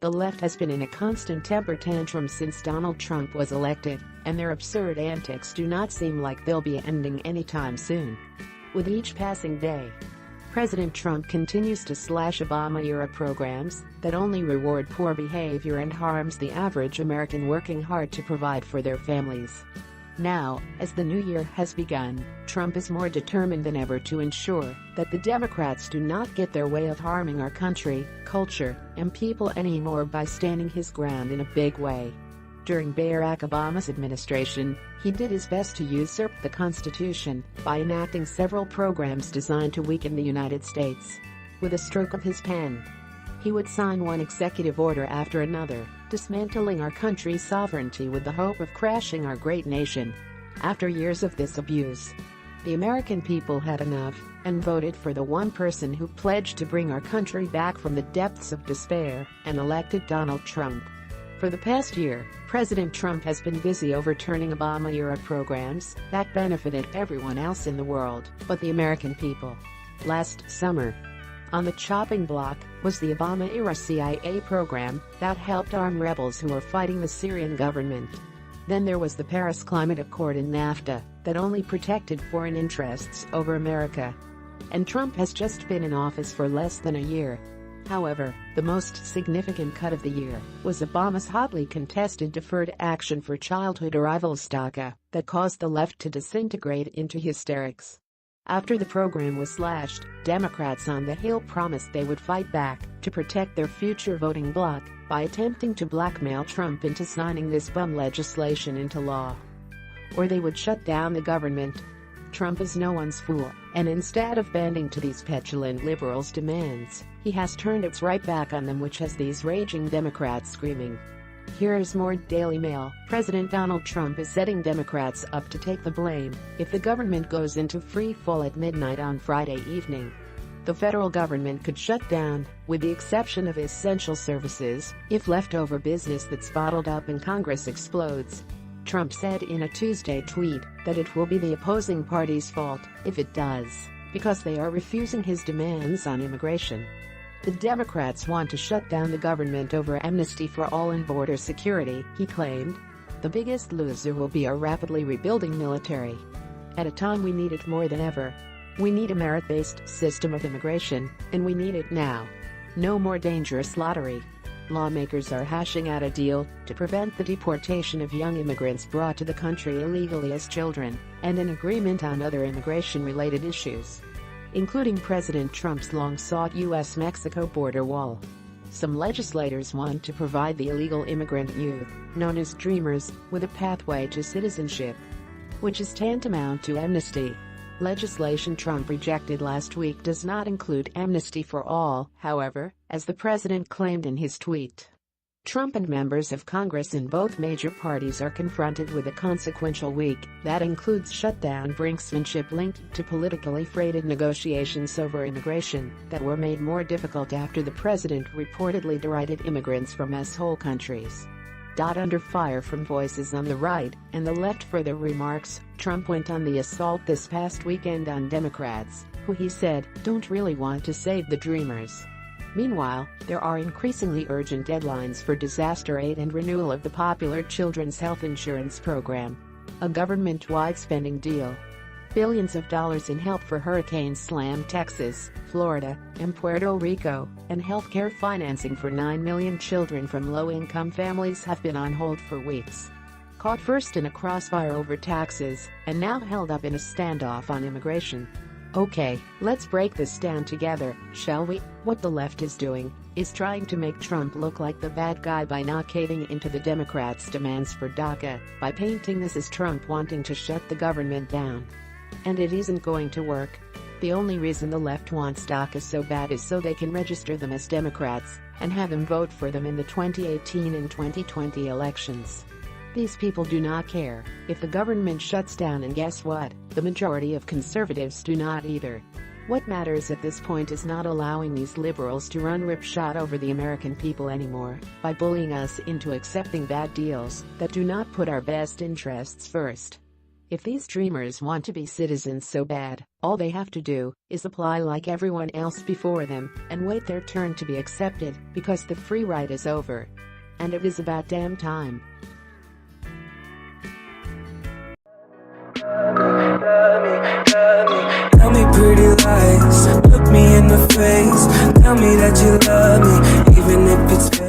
The left has been in a constant temper tantrum since Donald Trump was elected, and their absurd antics do not seem like they'll be ending anytime soon. With each passing day, President Trump continues to slash Obama-era programs that only reward poor behavior and harms the average American working hard to provide for their families. Now, as the new year has begun, Trump is more determined than ever to ensure that the Democrats do not get their way of harming our country, culture, and people anymore by standing his ground in a big way. During Barack Obama's administration, he did his best to usurp the Constitution by enacting several programs designed to weaken the United States. With a stroke of his pen, he would sign one executive order after another, dismantling our country's sovereignty with the hope of crashing our great nation. After years of this abuse, the American people had enough and voted for the one person who pledged to bring our country back from the depths of despair and elected Donald Trump. For the past year, President Trump has been busy overturning Obama-era programs that benefited everyone else in the world but the American people. Last summer, on the chopping block was the Obama-era CIA program that helped arm rebels who are fighting the Syrian government. Then there was the Paris Climate Accord and NAFTA that only protected foreign interests over America. And Trump has just been in office for less than a year. However, the most significant cut of the year was Obama's hotly contested Deferred Action for Childhood Arrivals DACA that caused the left to disintegrate into hysterics. After the program was slashed, Democrats on the Hill promised they would fight back to protect their future voting bloc by attempting to blackmail Trump into signing this bum legislation into law. Or they would shut down the government. Trump is no one's fool, and instead of bending to these petulant liberals' demands, he has turned its right back on them, which has these raging Democrats screaming. Here's more Daily Mail. President Donald Trump is setting Democrats up to take the blame if the government goes into free fall at midnight on Friday evening. The federal government could shut down, with the exception of essential services, if leftover business that's bottled up in Congress explodes. Trump said in a Tuesday tweet that it will be the opposing party's fault if it does, because they are refusing his demands on immigration. The Democrats want to shut down the government over amnesty for all and border security, he claimed. The biggest loser will be our rapidly rebuilding military. At a time we need it more than ever. We need a merit-based system of immigration, and we need it now. No more dangerous lottery. Lawmakers are hashing out a deal to prevent the deportation of young immigrants brought to the country illegally as children, and an agreement on other immigration-related issues, including President Trump's long-sought U.S.-Mexico border wall. Some legislators want to provide the illegal immigrant youth, known as Dreamers, with a pathway to citizenship, which is tantamount to amnesty. Legislation Trump rejected last week does not include amnesty for all, however, as the president claimed in his tweet. Trump and members of Congress in both major parties are confronted with a consequential week that includes shutdown brinksmanship linked to politically freighted negotiations over immigration that were made more difficult after the president reportedly derided immigrants from S-hole countries. Under fire from voices on the right and the left for their remarks, Trump went on the assault this past weekend on Democrats, who he said don't really want to save the Dreamers. Meanwhile, there are increasingly urgent deadlines for disaster aid and renewal of the popular Children's Health Insurance Program, a government-wide spending deal. Billions of dollars in help for hurricanes slammed Texas, Florida, and Puerto Rico, and healthcare financing for 9 million children from low-income families have been on hold for weeks. Caught first in a crossfire over taxes, and now held up in a standoff on immigration. Okay, let's break this down together, shall we? What the left is doing is trying to make Trump look like the bad guy by not caving into the Democrats' demands for DACA, by painting this as Trump wanting to shut the government down. And it isn't going to work. The only reason the left wants DACA so bad is so they can register them as Democrats and have them vote for them in the 2018 and 2020 elections. These people do not care if the government shuts down, and guess what? The majority of conservatives do not either. What matters at this point is not allowing these liberals to run ripshod over the American people anymore by bullying us into accepting bad deals that do not put our best interests first. If these dreamers want to be citizens so bad, all they have to do is apply like everyone else before them and wait their turn to be accepted, because the free ride is over. And it is about damn time. Tell me pretty lies, look me in the face. Tell me that you love me, even if it's fake.